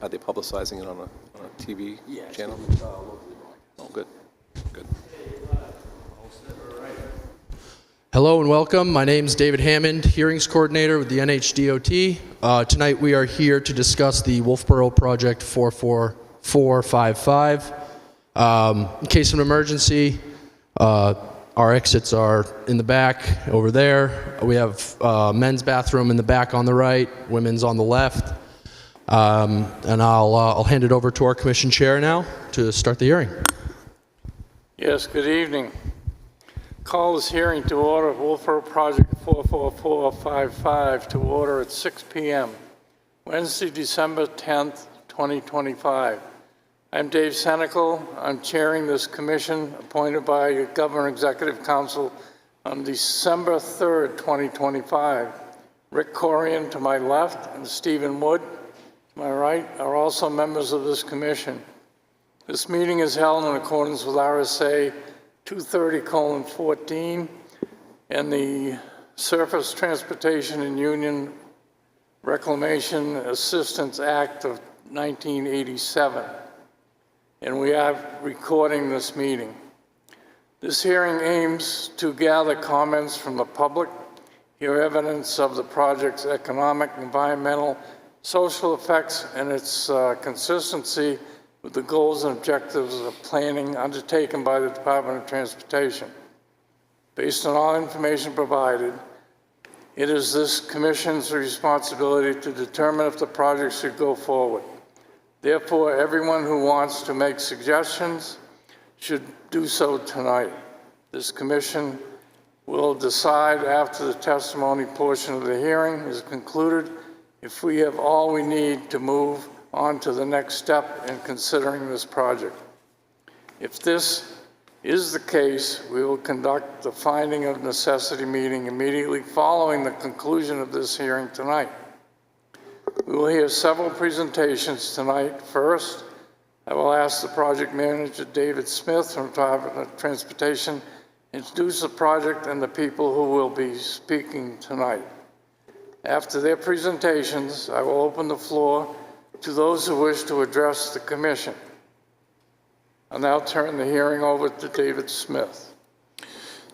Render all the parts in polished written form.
Are they publicizing it on a TV channel? Oh, good. Good. Hello and welcome. My name is David Hammond, Hearings Coordinator with the DoT. Tonight we are here to discuss the Wolfeboro Project 44455. In case of an emergency, our exits are in the back over there. We have men's bathroom in the back on the right, women's on the left. And I'll hand it over to our commission chair now to start the hearing. Yes, good evening. Call this hearing to order Wolfeboro Project 44455 to order at 6 p.m. Wednesday, December 10th, 2025. I'm Dave Senecal. I'm chairing this commission appointed by the Governor Executive Council on December 3rd, 2025. Rick Corian to my left and Stephen Wood to my right are also members of this commission. This meeting is held in accordance with RSA 230:14 and the Surface Transportation and Union Reclamation Assistance Act of 1987. And we are recording this meeting. This hearing aims to gather comments from the public, hear evidence of the project's economic, environmental, social effects, and its consistency with the goals and objectives of planning undertaken by the Department of Transportation. Based on all information provided, it is this Commission's responsibility to determine if the project should go forward. Therefore, everyone who wants to make suggestions should do so tonight. This Commission will decide after the testimony portion of the hearing is concluded if we have all we need to move on to the next step in considering this project. If this is the case, we will conduct the finding of necessity meeting immediately following the conclusion of this hearing tonight. We will hear several presentations tonight. First, I will ask the project manager, David Smith from Department of Transportation, introduce the project and the people who will be speaking tonight. After their presentations, I will open the floor to those who wish to address the Commission. I'll now turn the hearing over to David Smith.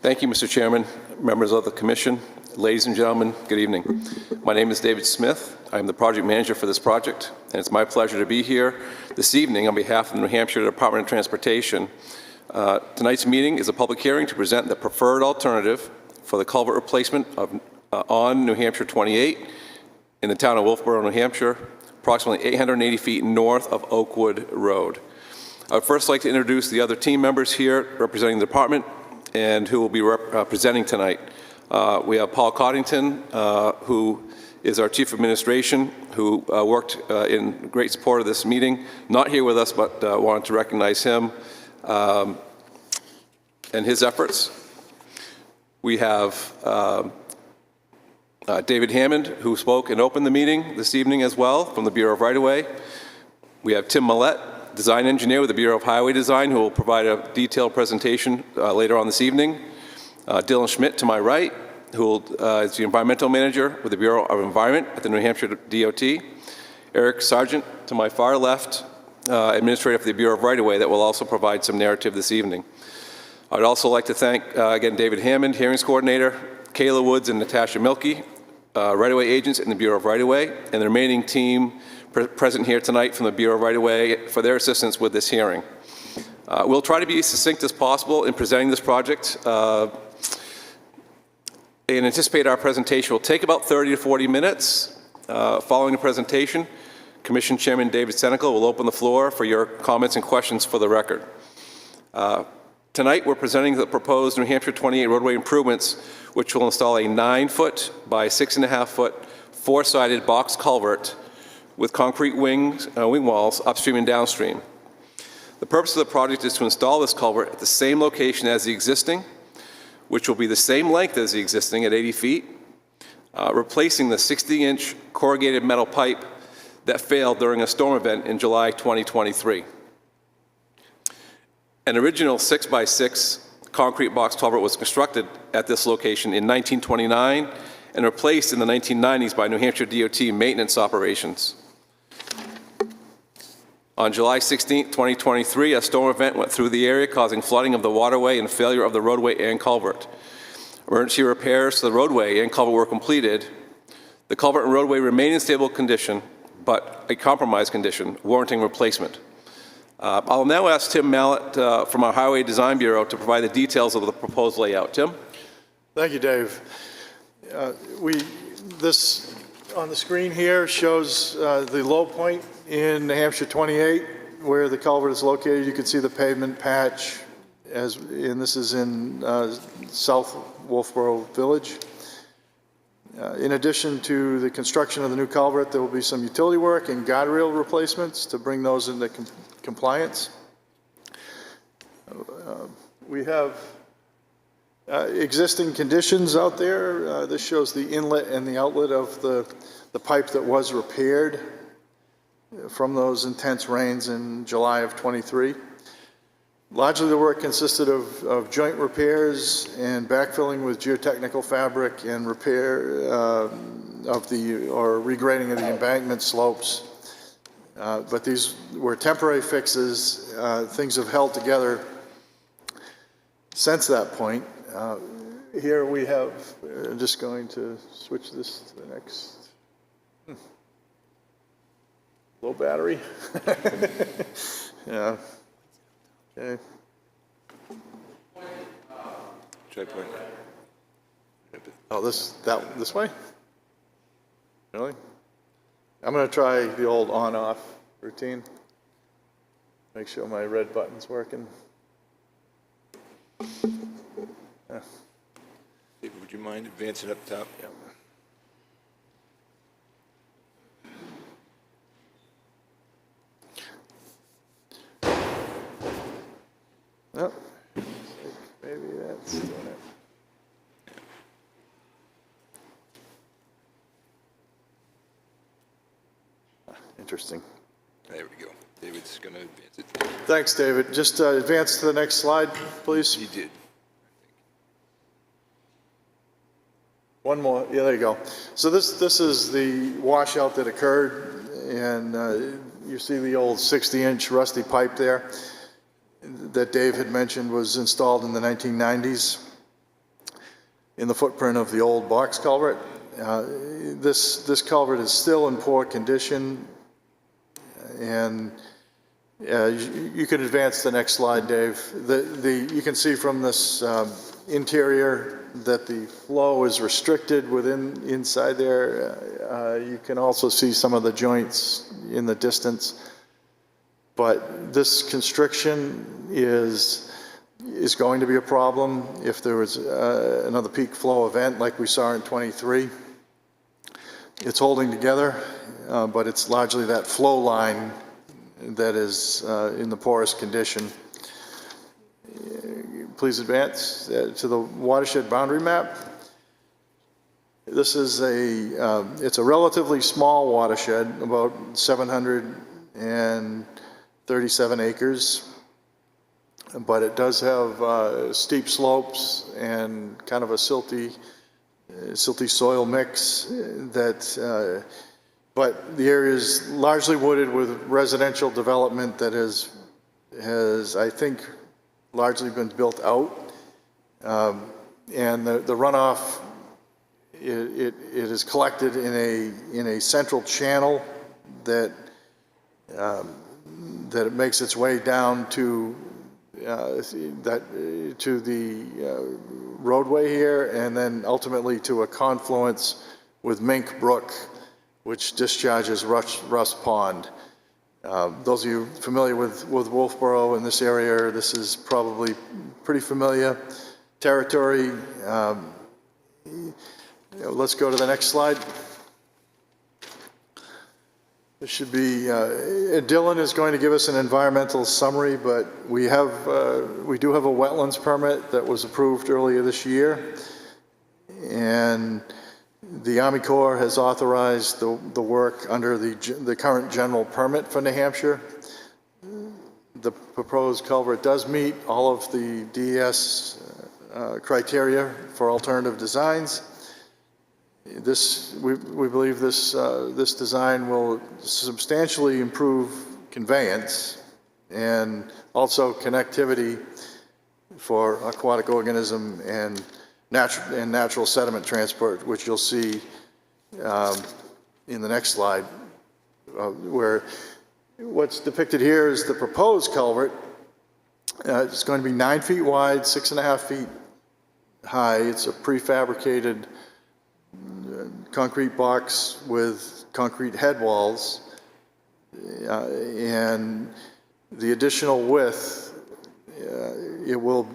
Thank you, Mr. Chairman, members of the Commission, ladies and gentlemen, good evening. My name is David Smith. I am the project manager for this project, and it's my pleasure to be here this evening on behalf of the New Hampshire Department of Transportation. Tonight's meeting is a public hearing to present the preferred alternative for the culvert replacement on New Hampshire 28 in the town of Wolfeboro, New Hampshire, approximately 880 feet north of Oakwood Road. I would first like to introduce the other team members here representing the department and who will be presenting tonight. We have Paul Coddington, who is our Chief of Administration, who worked in great support of this meeting. Not here with us, but wanted to recognize him and his efforts. We have David Hammond, who spoke and opened the meeting this evening as well from the Bureau of Right-of-Way. We have Tim Millett, design engineer with the Bureau of Highway Design, who will provide a detailed presentation later on this evening. Dylan Schmidt to my right, who is the environmental manager with the Bureau of Environment at the New Hampshire DoT. Eric Sargent to my far left, administrator for the Bureau of Right-of-Way, that will also provide some narrative this evening. I'd also like to thank, again, David Hammond, hearings coordinator, Kayla Woods and Natasha Milkey, right-of-way agents in the Bureau of Right-of-Way, and the remaining team present here tonight from the Bureau of Right-of-Way for their assistance with this hearing. We'll try to be as succinct as possible in presenting this project. And anticipate our presentation will take about 30 to 40 minutes. Following the presentation, Commission Chairman David Senecal will open the floor for your comments and questions for the record. Tonight, we're presenting the proposed New Hampshire 28 roadway improvements, which will install a 9-foot by 6.5-foot four-sided box culvert with concrete wing walls upstream and downstream. The purpose of the project is to install this culvert at the same location as the existing, which will be the same length as the existing at 80 feet, replacing the 60-inch corrugated metal pipe that failed during a storm event in July 2023. An original 6x6 concrete box culvert was constructed at this location in 1929 and replaced in the 1990s by New Hampshire DOT maintenance operations. On July 16, 2023, a storm event went through the area, causing flooding of the waterway and failure of the roadway and culvert. Emergency repairs to the roadway and culvert were completed. The culvert and roadway remain in stable condition, but a compromised condition, warranting replacement. I'll now ask Tim Mallett from our Highway Design Bureau to provide the details of the proposed layout. Tim? Thank you, Dave. This on the screen here shows the low point in New Hampshire 28, where the culvert is located. You can see the pavement patch, and this is in South Wolfeboro Village. In addition to the construction of the new culvert, there will be some utility work and guardrail replacements to bring those into compliance. We have existing conditions out there. This shows the inlet and the outlet of the pipe that was repaired from those intense rains in July of 23. Largely the work consisted of joint repairs and backfilling with geotechnical fabric and repair or regrading of the embankment slopes. But these were temporary fixes. Things have held together since that point. Here we have, I'm just going to switch this to the next. Low battery. Yeah. Okay. Oh, this way? Really? I'm going to try the old on-off routine. Make sure my red button's working. Yeah. David, would you mind advancing up top? Yeah. Oh, maybe that's doing it. Interesting. There we go. David's going to advance it. Thanks, David. Just advance to the next slide, please. He did. One more. Yeah, there you go. So this is the washout that occurred, and you see the old 60-inch rusty pipe there that Dave had mentioned was installed in the 1990s in the footprint of the old box culvert. This culvert is still in poor condition, and you could advance the next slide, Dave. You can see from this interior that the flow is restricted inside there. You can also see some of the joints in the distance. But this constriction is going to be a problem if there was another peak flow event like we saw in 23. It's holding together, but it's largely that flow line that is in the poorest condition. Please advance to the watershed boundary map. This is it's a relatively small watershed, about 737 acres, but it does have steep slopes and kind of a silty soil mix but the area is largely wooded with residential development that has I think largely been built out, and the runoff it is collected in a central channel that it makes its way down to the roadway here, and then ultimately to a confluence with Mink Brook, which discharges Russ Pond. Those of you familiar with Wolfeboro in this area, this is probably pretty familiar territory. Let's go to the next slide. This should be, Dylan is going to give us an environmental summary, but we do have a wetlands permit that was approved earlier this year, and the Army Corps has authorized the work under the current general permit for New Hampshire. The proposed culvert does meet all of the DES criteria for alternative designs. We believe this design will substantially improve conveyance, and also connectivity for aquatic organism and natural sediment transport, which you'll see in the next slide, where what's depicted here is the proposed culvert. It's going to be 9 feet wide, 6.5 feet high. It's a prefabricated concrete box with concrete head walls, and the additional width, it will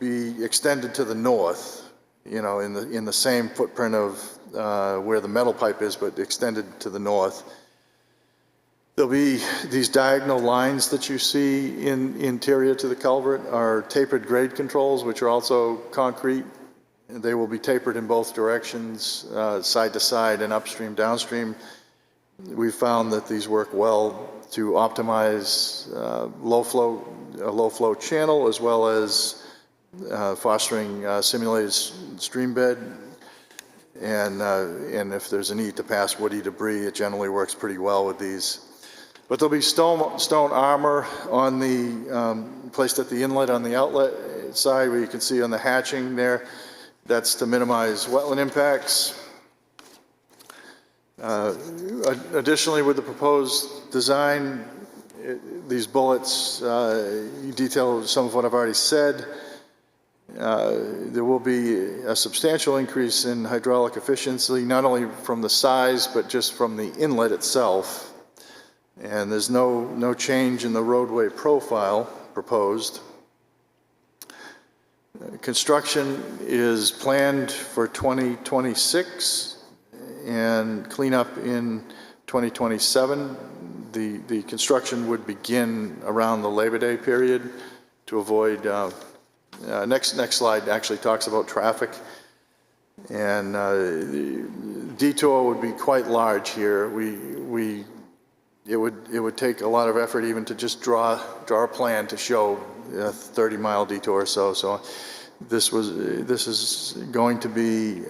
be extended to the north, in the same footprint of where the metal pipe is, but extended to the north. There'll be these diagonal lines that you see interior to the culvert are tapered grade controls, which are also concrete. They will be tapered in both directions, side to side and upstream, downstream. We found that these work well to optimize a low flow channel, as well as fostering simulated stream bed. And if there's a need to pass woody debris, it generally works pretty well with these. But there'll be stone armor on the placed at the inlet on the outlet side, where you can see on the hatching there. That's to minimize wetland impacts. Additionally, with the proposed design, these bullets detail some of what I've already said. There will be a substantial increase in hydraulic efficiency, not only from the size, but just from the inlet itself. And there's no change in the roadway profile proposed. Construction is planned for 2026 and cleanup in 2027. The construction would begin around the Labor Day period to avoid, next slide actually talks about traffic. And the detour would be quite large here. It would take a lot of effort even to just draw a plan to show a 30-mile detour or so. So this is going to be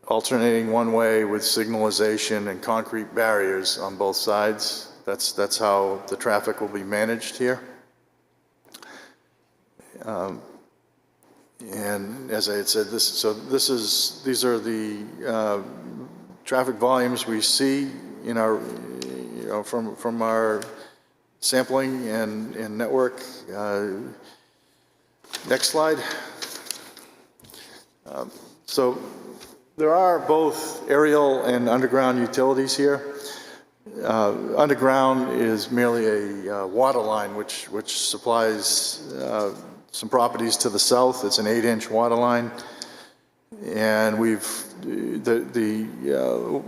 alternating one way with signalization and concrete barriers on both sides. That's how the traffic will be managed here. And as I had said, these are the traffic volumes we see in our, from our sampling and network. Next slide. So there are both aerial and underground utilities here. Underground is merely a water line which supplies some properties to the south. It's an 8-inch water line, and the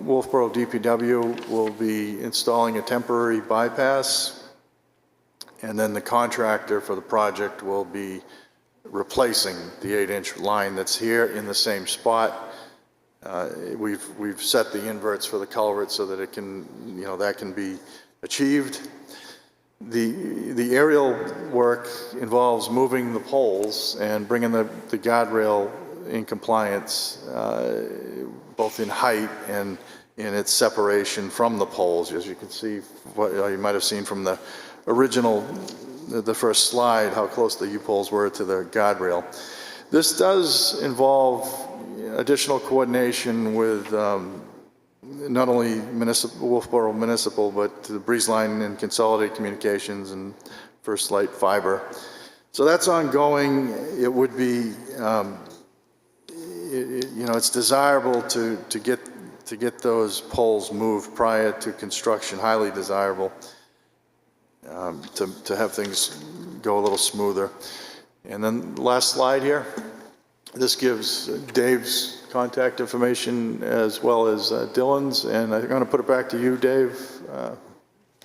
Wolfeboro DPW will be installing a temporary bypass, and then the contractor for the project will be replacing the 8-inch line that's here in the same spot. We've set the inverts for the culvert so that it can, that can be achieved. The aerial work involves moving the poles and bringing the guardrail in compliance, both in height and in its separation from the poles. As you can see, what you might have seen from the original, the first slide, how close the U-poles were to the guardrail. This does involve additional coordination with not only Wolfeboro Municipal, but the Breeze Line and Consolidated Communications and First Light Fiber. So that's ongoing. It would be, it's desirable to get those poles moved prior to construction, highly desirable, to have things go a little smoother. And then last slide here. This gives Dave's contact information as well as Dylan's, and I'm going to put it back to you, Dave. So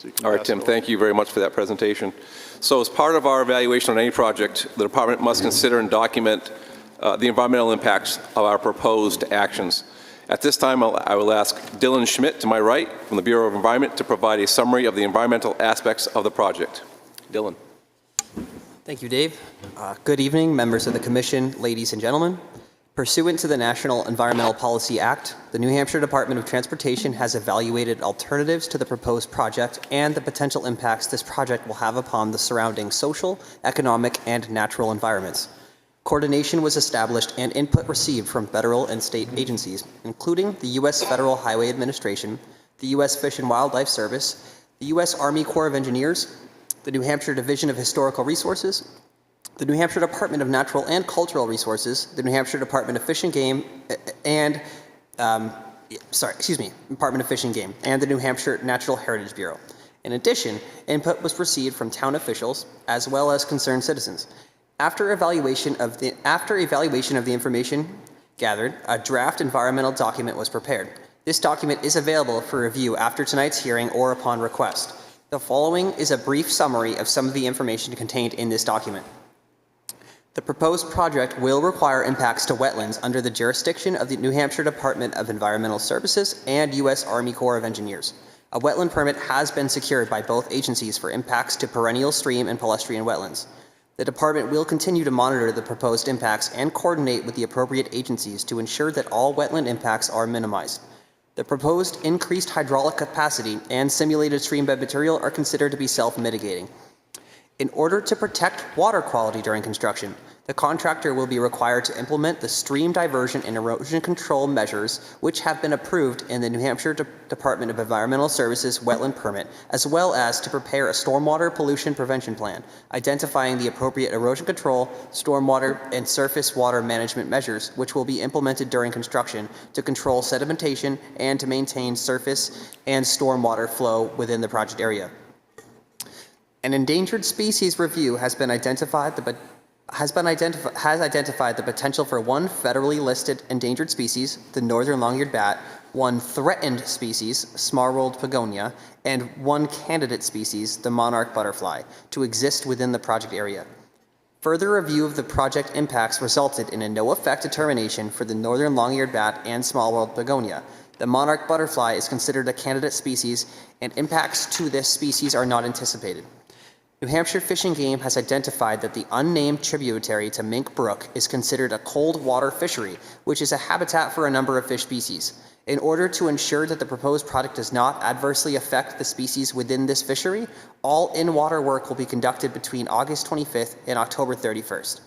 you can All right, Tim, thank you very much for that presentation. So as part of our evaluation on any project, the department must consider and document the environmental impacts of our proposed actions. At this time, I will ask Dylan Schmidt, to my right, from the Bureau of Environment, to provide a summary of the environmental aspects of the project. Dylan. Thank you, Dave. Good evening, members of the Commission, ladies and gentlemen. Pursuant to the National Environmental Policy Act, the New Hampshire Department of Transportation has evaluated alternatives to the proposed project and the potential impacts this project will have upon the surrounding social, economic, and natural environments. Coordination was established and input received from federal and state agencies, including the U.S. Federal Highway Administration, the U.S. Fish and Wildlife Service, the U.S. Army Corps of Engineers, the New Hampshire Division of Historical Resources, the New Hampshire Department of Natural and Cultural Resources, the New Hampshire Department of Fish and Game, and Department of Fish and Game, and the New Hampshire Natural Heritage Bureau. In addition, input was received from town officials as well as concerned citizens. After evaluation of the information gathered, a draft environmental document was prepared. This document is available for review after tonight's hearing or upon request. The following is a brief summary of some of the information contained in this document. The proposed project will require impacts to wetlands under the jurisdiction of the New Hampshire Department of Environmental Services and U.S. Army Corps of Engineers. A wetland permit has been secured by both agencies for impacts to perennial stream and palustrian wetlands. The department will continue to monitor the proposed impacts and coordinate with the appropriate agencies to ensure that all wetland impacts are minimized. The proposed increased hydraulic capacity and simulated streambed material are considered to be self-mitigating. In order to protect water quality during construction, the contractor will be required to implement the stream diversion and erosion control measures which have been approved in the New Hampshire Department of Environmental Services wetland permit, as well as to prepare a stormwater pollution prevention plan, identifying the appropriate erosion control, stormwater, and surface water management measures which will be implemented during construction to control sedimentation and to maintain surface and stormwater flow within the project area. An endangered species review has identified the potential for one federally listed endangered species, the northern long-eared bat, one threatened species, small-rolled begonia, and one candidate species, the monarch butterfly, to exist within the project area. Further review of the project impacts resulted in a no-effect determination for the northern long-eared bat and small-rolled begonia. The monarch butterfly is considered a candidate species, and impacts to this species are not anticipated. New Hampshire Fish and Game has identified that the unnamed tributary to Mink Brook is considered a cold water fishery, which is a habitat for a number of fish species. In order to ensure that the proposed project does not adversely affect the species within this fishery, all in-water work will be conducted between August 25th and October 31st.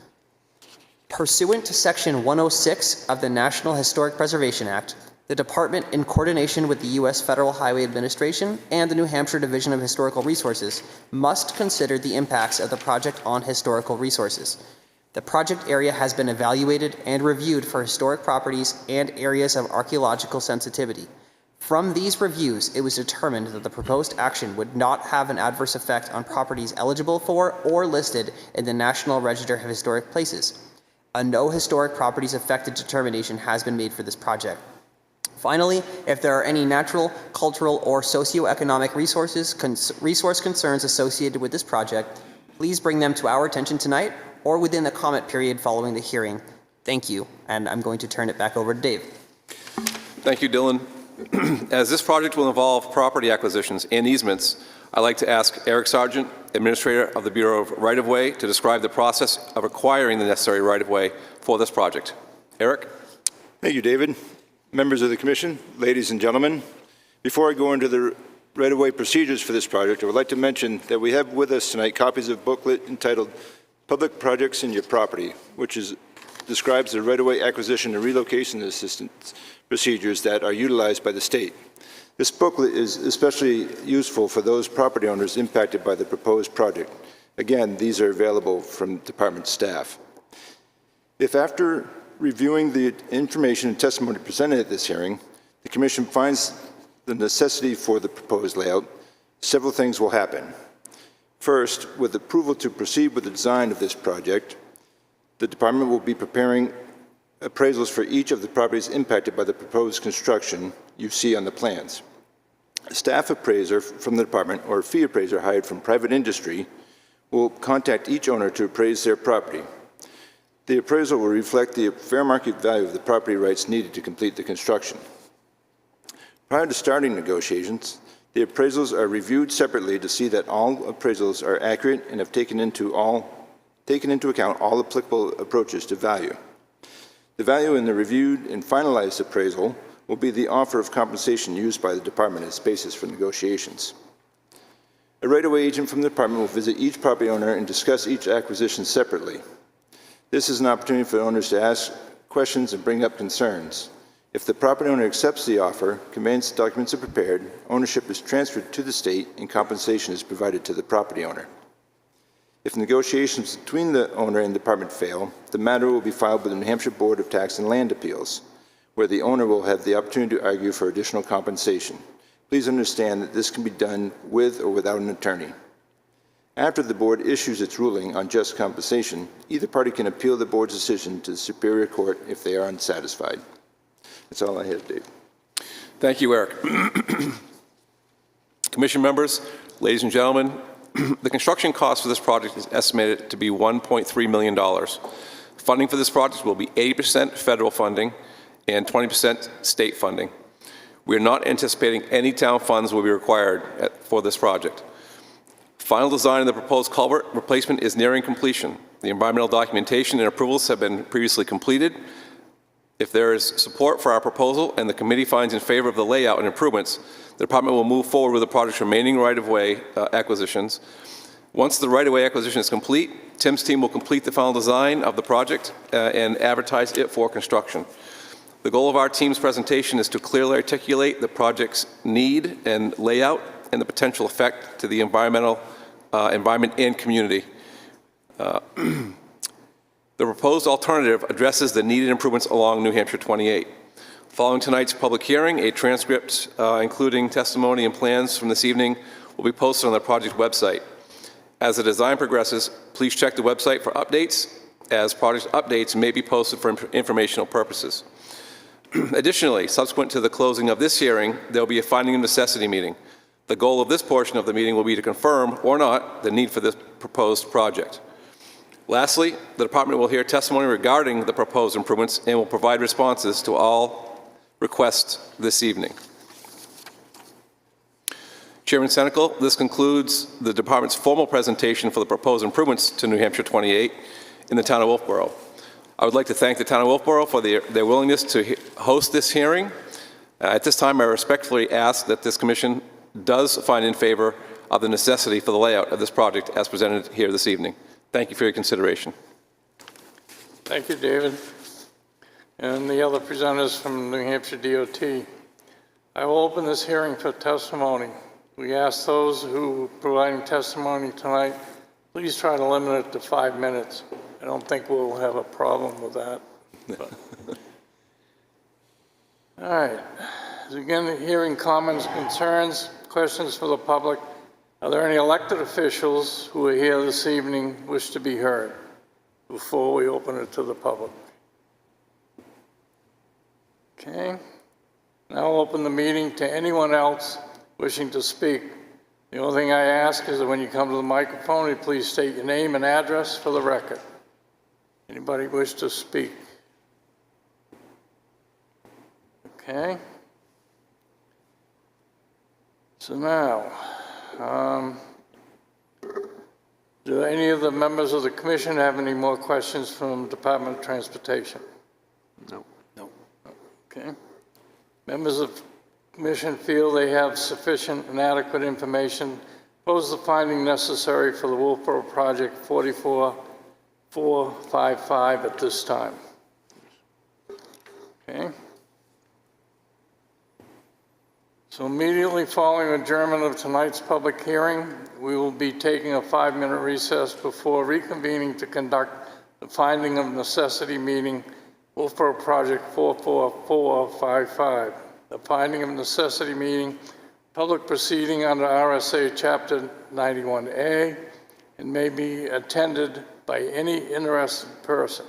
Pursuant to Section 106 of the National Historic Preservation Act, the Department, in coordination with the U.S. Federal Highway Administration and the New Hampshire Division of Historical Resources, must consider the impacts of the project on historical resources. The project area has been evaluated and reviewed for historic properties and areas of archaeological sensitivity. From these reviews, it was determined that the proposed action would not have an adverse effect on properties eligible for or listed in the National Register of Historic Places. A no historic properties affected determination has been made for this project. Finally, if there are any natural, cultural, or socioeconomic resource concerns associated with this project, please bring them to our attention tonight or within the comment period following the hearing. Thank you, and I'm going to turn it back over to Dave. Thank you, Dylan. As this project will involve property acquisitions and easements, I'd like to ask Eric Sargent, Administrator of the Bureau of Right-of-Way, to describe the process of acquiring the necessary right-of-way for this project. Eric? Thank you, David. Members of the Commission, ladies and gentlemen, before I go into the right-of-way procedures for this project, I would like to mention that we have with us tonight copies of a booklet entitled Public Projects in Your Property, which describes the right-of-way acquisition and relocation assistance procedures that are utilized by the state. This booklet is especially useful for those property owners impacted by the proposed project. Again, these are available from department staff. If after reviewing the information and testimony presented at this hearing, the Commission finds the necessity for the proposed layout, several things will happen. First, with approval to proceed with the design of this project, the Department will be preparing appraisals for each of the properties impacted by the proposed construction you see on the plans. A staff appraiser from the Department or a fee appraiser hired from private industry will contact each owner to appraise their property. The appraisal will reflect the fair market value of the property rights needed to complete the construction. Prior to starting negotiations, the appraisals are reviewed separately to see that all appraisals are accurate and have taken into account all applicable approaches to value. The value in the reviewed and finalized appraisal will be the offer of compensation used by the department as basis for negotiations. A right-of-way agent from the department will visit each property owner and discuss each acquisition separately. This is an opportunity for owners to ask questions and bring up concerns. If the property owner accepts the offer, conveyance documents are prepared, ownership is transferred to the state, and compensation is provided to the property owner. If negotiations between the owner and department fail, the matter will be filed with the New Hampshire Board of Tax and Land Appeals, where the owner will have the opportunity to argue for additional compensation. Please understand that this can be done with or without an attorney. After the board issues its ruling on just compensation, either party can appeal the board's decision to the Superior Court if they are unsatisfied. That's all I have, Dave. Thank you, Eric. Commission members, ladies and gentlemen, the construction cost for this project is estimated to be $1.3 million. Funding for this project will be 80% federal funding and 20% state funding. We are not anticipating any town funds will be required for this project. Final design of the proposed culvert replacement is nearing completion. The environmental documentation and approvals have been previously completed. If there is support for our proposal and the committee finds in favor of the layout and improvements, the department will move forward with the project's remaining right-of-way acquisitions. Once the right-of-way acquisition is complete, Tim's team will complete the final design of the project and advertise it for construction. The goal of our team's presentation is to clearly articulate the project's need and layout and the potential effect to the environment and community. The proposed alternative addresses the needed improvements along New Hampshire 28. Following tonight's public hearing, a transcript including testimony and plans from this evening will be posted on the project website. As the design progresses, please check the website for updates, as project updates may be posted for informational purposes. Additionally, subsequent to the closing of this hearing, there will be a finding of necessity meeting. The goal of this portion of the meeting will be to confirm or not the need for this proposed project. Lastly, the department will hear testimony regarding the proposed improvements and will provide responses to all requests this evening. Chairman Senecal, this concludes the department's formal presentation for the proposed improvements to New Hampshire 28 in the town of Wolfeboro. I would like to thank the town of Wolfeboro for their willingness to host this hearing. At this time, I respectfully ask that this commission does find in favor of the necessity for the layout of this project as presented here this evening. Thank you for your consideration. Thank you, David. And the other presenters from New Hampshire DoT. I will open this hearing for testimony. We ask those who are providing testimony tonight, please try to limit it to 5 minutes. I don't think we'll have a problem with that. All right. Again, hearing comments, concerns, questions for the public. Are there any elected officials who are here this evening wish to be heard before we open it to the public? Okay. Now I'll open the meeting to anyone else wishing to speak. The only thing I ask is that when you come to the microphone, you please state your name and address for the record. Anybody wish to speak? Okay. So now, do any of the members of the commission have any more questions from Department of Transportation? No. No. Okay. Members of the commission feel they have sufficient and adequate information. Pose the finding necessary for the Wolfeboro Project 44455 at this time. Okay. So immediately following adjournment of tonight's public hearing, we will be taking a 5-minute recess before reconvening to conduct the finding of necessity meeting, Wolfeboro Project 44455. The finding of necessity meeting, public proceeding under RSA Chapter 91A, and may be attended by any interested person.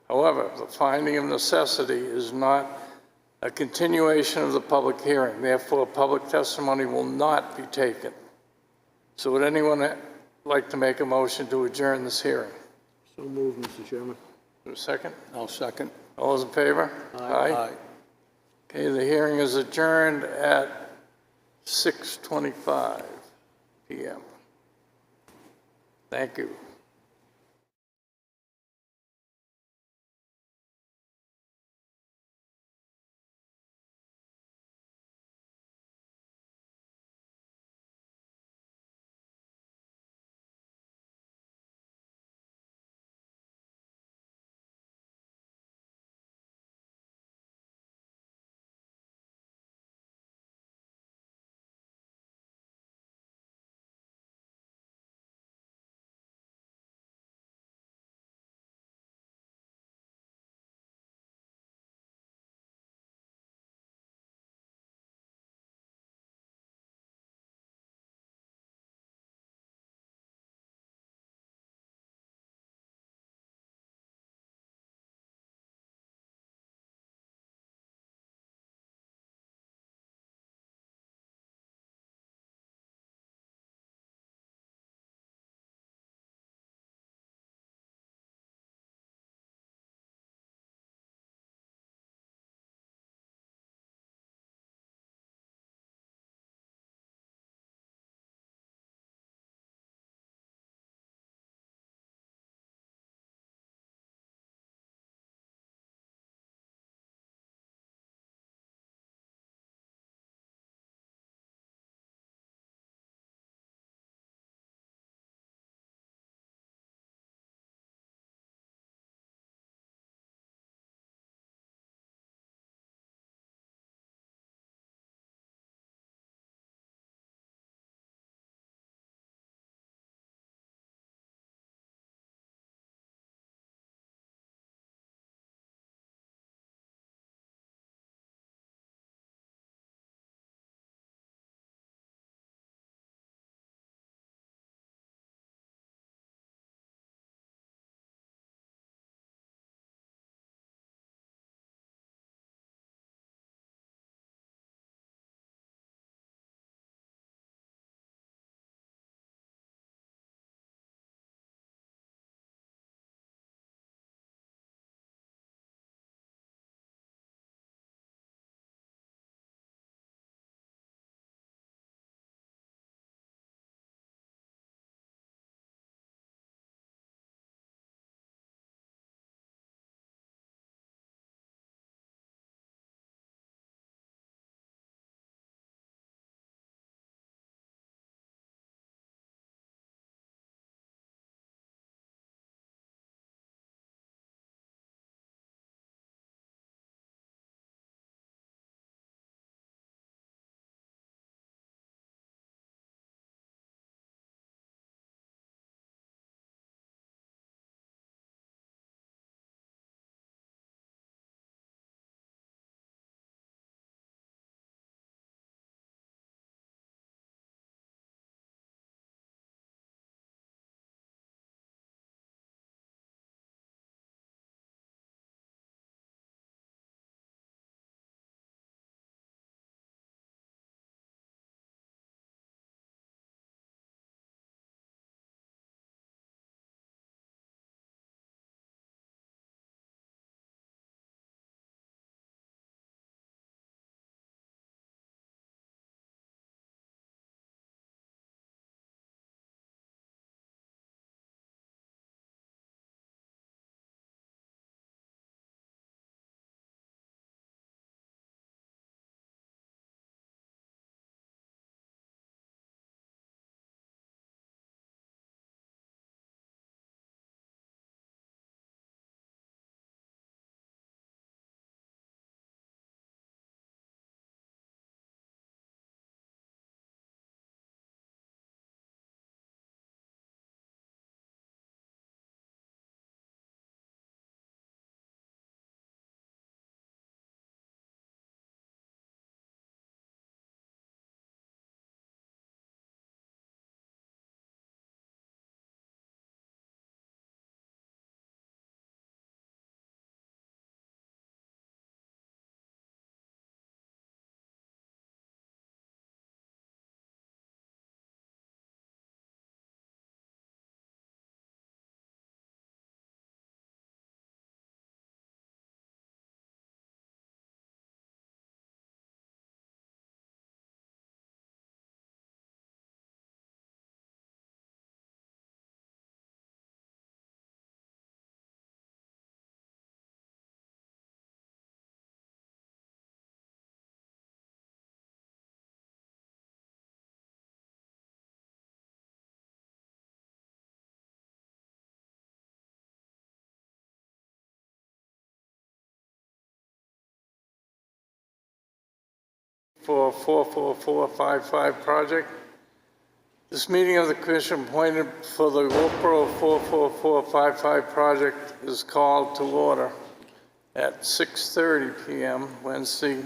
However, the finding of necessity is not a continuation of the public hearing. Therefore, public testimony will not be taken. So would anyone like to make a motion to adjourn this hearing? So moved, Mr. Chairman. For a second? I'll second. All those in favor? Aye. Okay, the hearing is adjourned at 6:25 p.m. Thank you. for 44455 project. This meeting of the commission appointed for the Wolfeboro 44455 project is called to order at 6:30 p.m. Wednesday.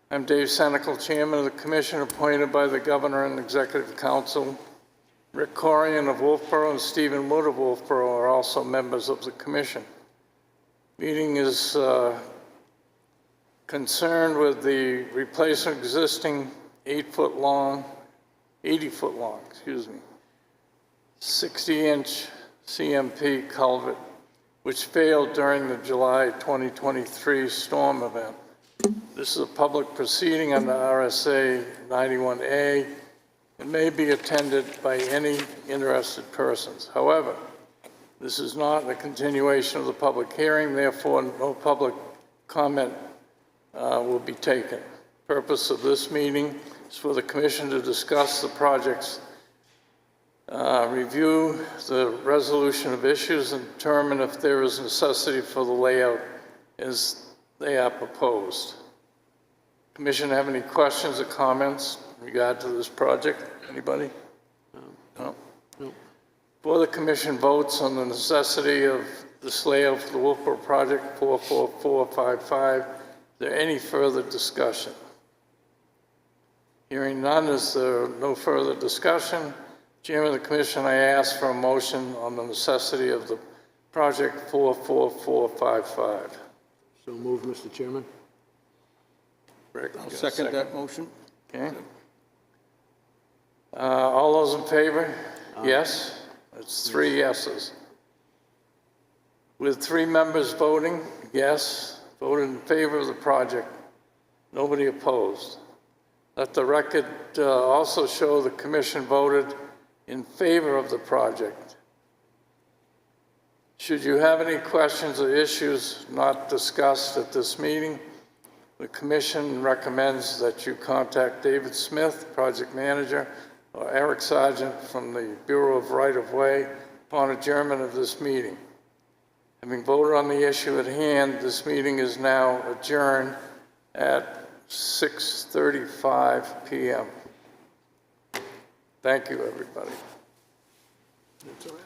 I'm Dave Senecal, Chairman of the Commission, appointed by the Governor and Executive Council. Rick Corian of Wolfeboro and Stephen Wood of Wolfeboro are also members of the Commission. Meeting is concerned with the replacement of existing 80-foot long, 60-inch CMP culvert, which failed during the July 2023 storm event. This is a public proceeding under RSA 91A and may be attended by any interested persons. However, this is not a continuation of the public hearing, therefore no public comment will be taken. The purpose of this meeting is for the Commission to discuss the projects, review the resolution of issues, and determine if there is necessity for the layout as they are proposed. Commission have any questions or comments in regard to this project? Anybody? No? Before the Commission votes on the necessity of this layout for the Wolfeboro project 44455, is there any further discussion? Hearing none, is there no further discussion? Chairman of the Commission, I ask for a motion on the necessity of the project 44455. So moved, Mr. Chairman. Rick, I'll you got a second that motion. Okay. All those in favor? Yes? It's 3 yeses. With 3 members voting yes, voted in favor of the project, nobody opposed. Let the record also show the Commission voted in favor of the project. Should you have any questions or issues not discussed at this meeting, the Commission recommends that you contact David Smith, Project Manager, or Eric Sargent from the Bureau of Right-of-Way upon adjournment of this meeting. Having voted on the issue at hand, this meeting is now adjourned at 6:35 p.m. Thank you, everybody. That's all right.